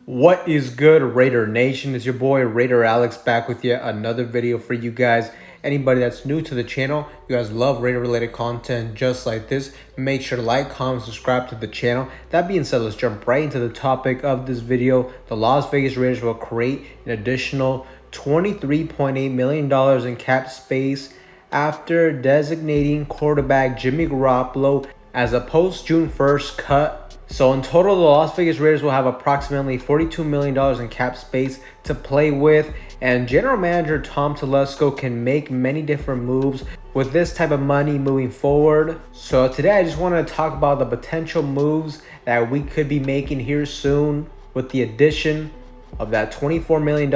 What is good, Raider Nation? It's your boy Raider Alex back with yet another video for you guys. Anybody that's new to the channel, you guys love Raider related content just like this, make sure to like, comment, subscribe to the channel. That being said, let's jump right into the topic of this video. The Las Vegas Raiders will create an additional $23.8 million in cap space after designating quarterback Jimmy Garoppolo as a post-June 1st cut. So in total, the Las Vegas Raiders will have approximately $42 million in cap space to play with, and general manager Tom Telesco can make many different moves with this type of money moving forward. So today I just want to talk about the potential moves that we could be making here soon with the addition of that $24 million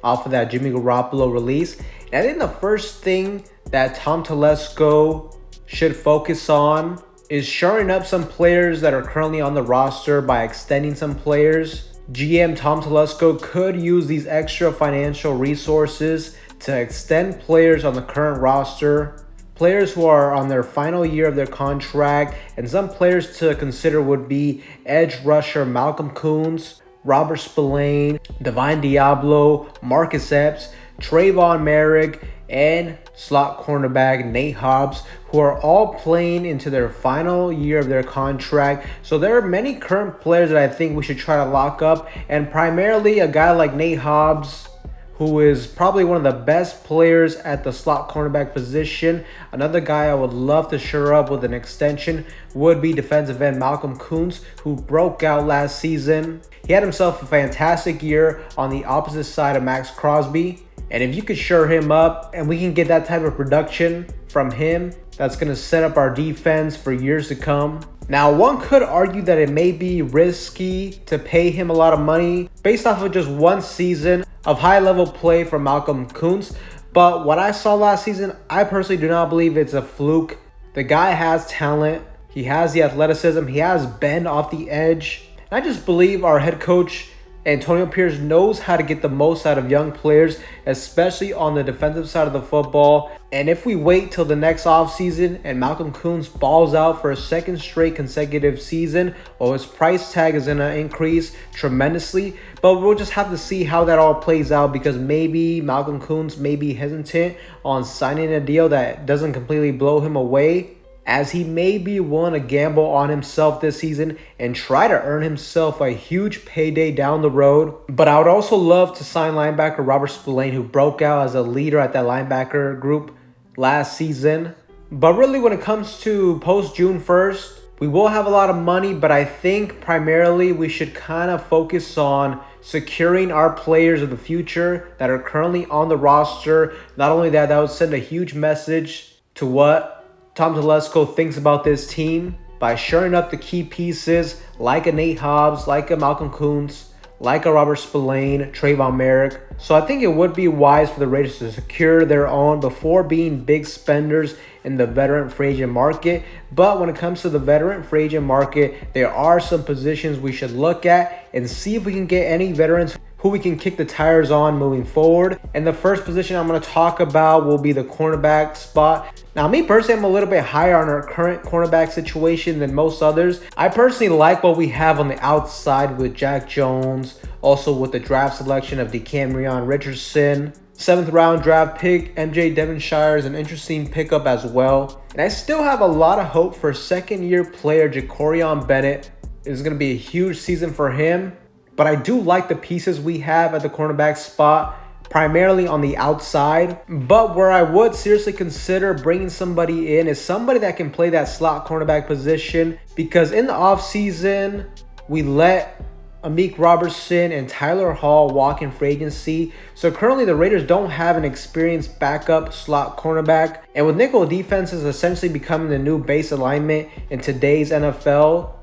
off of that Jimmy Garoppolo release. And I think the first thing that Tom Telesco should focus on is shoring up some players that are currently on the roster by extending some players. GM Tom Telesco could use these extra financial resources to extend players on the current roster, players who are on their final year of their contract, and some players to consider would be edge rusher Malcolm Koonce, Robert Spillane, Divine Diablo, Marcus Epps, Trayvon Merrick, and slot cornerback Nate Hobbs, who are all playing into their final year of their contract. So there are many current players that I think we should try to lock up, and primarily a guy like Nate Hobbs, who is probably one of the best players at the slot cornerback position. Another guy I would love to shore up with an extension would be defensive end Malcolm Koonce, who broke out last season. He had himself a fantastic year on the opposite side of Max Crosby. And if you could shore him up and we can get that type of production from him, that's going to set up our defense for years to come. Now, one could argue that it may be risky to pay him a lot of money based off of just one season of high-level play from Malcolm Koonce. But what I saw last season, I personally do not believe it's a fluke. The guy has talent. He has the athleticism. He has bend off the edge. And I just believe our head coach Antonio Pierce knows how to get the most out of young players, especially on the defensive side of the football. And if we wait till the next offseason and Malcolm Koonce balls out for a second straight consecutive season, well, his price tag is going to increase tremendously. But we'll just have to see how that all plays out, because maybe Malcolm Koonce may be hesitant on signing a deal that doesn't completely blow him away, as he may be willing to gamble on himself this season and try to earn himself a huge payday down the road. But I would also love to sign linebacker Robert Spillane, who broke out as a leader at that linebacker group last season. But really, when it comes to post-June 1st, we will have a lot of money, but I think primarily we should kind of focus on securing our players of the future that are currently on the roster. Not only that, that would send a huge message to what Tom Telesco thinks about this team by shoring up the key pieces like a Nate Hobbs, like a Malcolm Koonce, like a Robert Spillane, Trayvon Merrick. So I think it would be wise for the Raiders to secure their own before being big spenders in the veteran free agent market. But when it comes to the veteran free agent market, there are some positions we should look at and see if we can get any veterans who we can kick the tires on moving forward. And the first position I'm going to talk about will be the cornerback spot. Now, me personally, I'm a little bit higher on our current cornerback situation than most others. I personally like what we have on the outside with Jack Jones, also with the draft selection of DeCamerion Richardson. 7th round draft pick MJ Devonshire is an interesting pickup as well. And I still have a lot of hope for second-year player Jacorian Bennett. It's going to be a huge season for him. But I do like the pieces we have at the cornerback spot, primarily on the outside. But where I would seriously consider bringing somebody in is somebody that can play that slot cornerback position, because in the offseason, we let Amik Robertson and Tyler Hall walk in free agency. So currently the Raiders don't have an experienced backup slot cornerback. And with nickel defenses essentially becoming the new base alignment in today's NFL,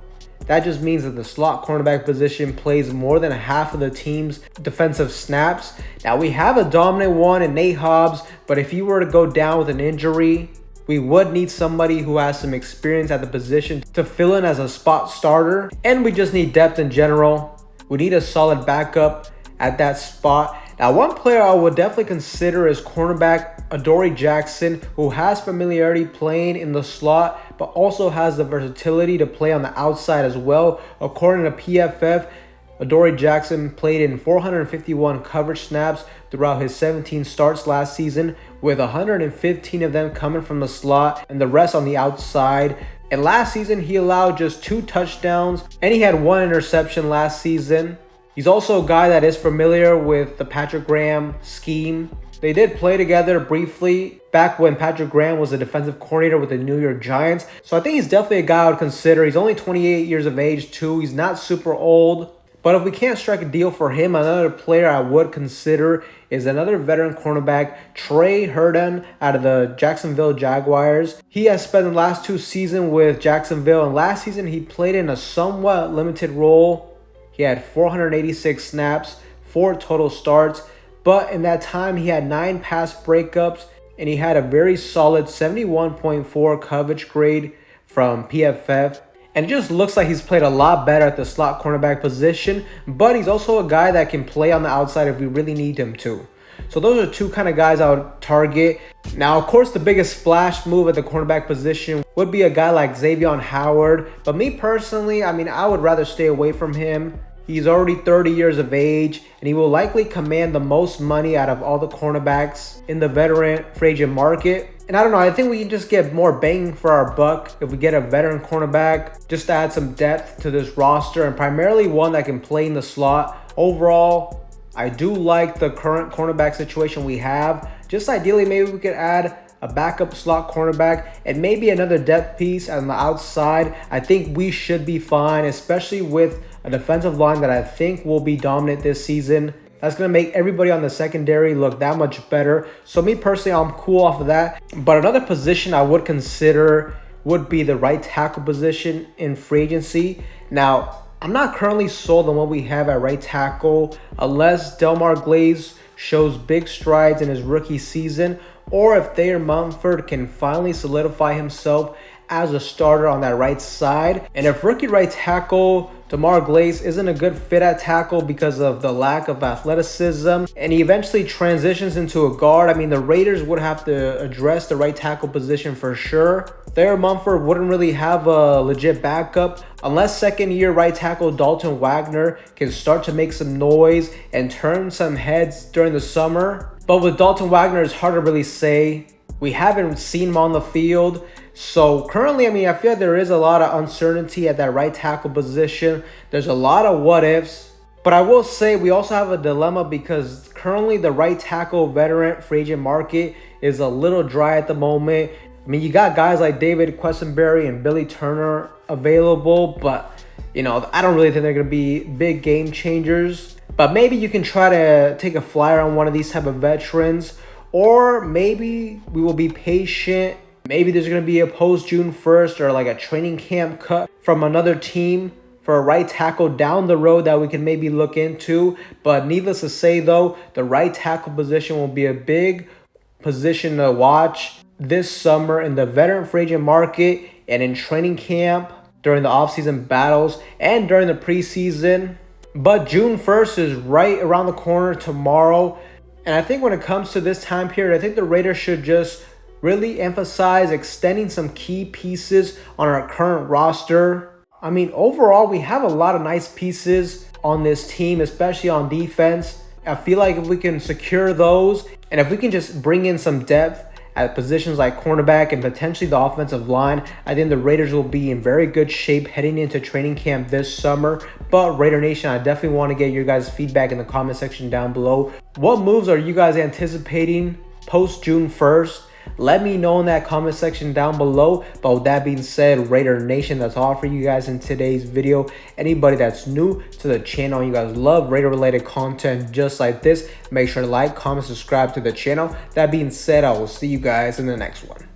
that just means that the slot cornerback position plays more than half of the team's defensive snaps. Now, we have a dominant one in Nate Hobbs, but if you were to go down with an injury, we would need somebody who has some experience at the position to fill in as a spot starter. And we just need depth in general. We need a solid backup at that spot. Now, one player I would definitely consider is cornerback Adoree Jackson, who has familiarity playing in the slot, but also has the versatility to play on the outside as well. According to PFF, Adoree Jackson played in 451 coverage snaps throughout his 17 starts last season, with 115 of them coming from the slot and the rest on the outside. And last season, he allowed just 2 touchdowns and he had 1 interception last season. He's also a guy that is familiar with the Patrick Graham scheme. They did play together briefly back when Patrick Graham was a defensive coordinator with the New York Giants. So I think he's definitely a guy I would consider. He's only 28 years of age too. He's not super old. But if we can't strike a deal for him, another player I would consider is another veteran cornerback, Tre Herndon out of the Jacksonville Jaguars. He has spent the last 2 seasons with Jacksonville, and last season he played in a somewhat limited role. He had 486 snaps, 4 total starts, but in that time he had 9 pass breakups, and he had a very solid 71.4 coverage grade from PFF. And it just looks like he's played a lot better at the slot cornerback position, but he's also a guy that can play on the outside if we really need him to. So those are 2 kind of guys I would target. Now, of course, the biggest splash move at the cornerback position would be a guy like Xavier Howard. But me personally, I would rather stay away from him. He's already 30 years of age, and he will likely command the most money out of all the cornerbacks in the veteran free agent market. And I don't know, I think we can just get more bang for our buck if we get a veteran cornerback just to add some depth to this roster, and primarily one that can play in the slot. Overall, I do like the current cornerback situation we have. Just ideally, maybe we could add a backup slot cornerback and maybe another depth piece on the outside. I think we should be fine, especially with a defensive line that I think will be dominant this season. That's going to make everybody on the secondary look that much better. So me personally, I'm cool off of that. But another position I would consider would be the right tackle position in free agency. Now, I'm not currently sold on what we have at right tackle unless Delmar Glaze shows big strides in his rookie season, or if Thayer Munford can finally solidify himself as a starter on that right side. And if rookie right tackle Delmar Glaze isn't a good fit at tackle because of the lack of athleticism, and he eventually transitions into a guard, the Raiders would have to address the right tackle position for sure. Thayer Munford wouldn't really have a legit backup unless second-year right tackle Dalton Wagner can start to make some noise and turn some heads during the summer. But with Dalton Wagner, it's hard to really say. We haven't seen him on the field. So currently, I feel like there is a lot of uncertainty at that right tackle position. There's a lot of what ifs. But I will say we also have a dilemma because currently the right tackle veteran free agent market is a little dry at the moment. You got guys like David Quessenberry and Billy Turner available, but I don't really think they're going to be big game changers. But maybe you can try to take a flyer on one of these type of veterans, or maybe we will be patient. Maybe there's going to be a post June 1st or like a training camp cut from another team for a right tackle down the road that we can maybe look into. But needless to say, though, the right tackle position will be a big position to watch this summer in the veteran free agent market and in training camp, during the offseason battles, and during the preseason. But June 1st is right around the corner tomorrow. And I think when it comes to this time period, I think the Raiders should just really emphasize extending some key pieces on our current roster. Overall, we have a lot of nice pieces on this team, especially on defense. I feel like if we can secure those, and if we can just bring in some depth at positions like cornerback and potentially the offensive line, I think the Raiders will be in very good shape heading into training camp this summer. But Raider Nation, I definitely want to get your guys' feedback in the comment section down below. What moves are you guys anticipating post June 1st? Let me know in that comment section down below. But with that being said, Raider Nation, that's all for you guys in today's video. Anybody that's new to the channel, you guys love Raider related content just like this, make sure to like, comment, subscribe to the channel. That being said, I will see you guys in the next one.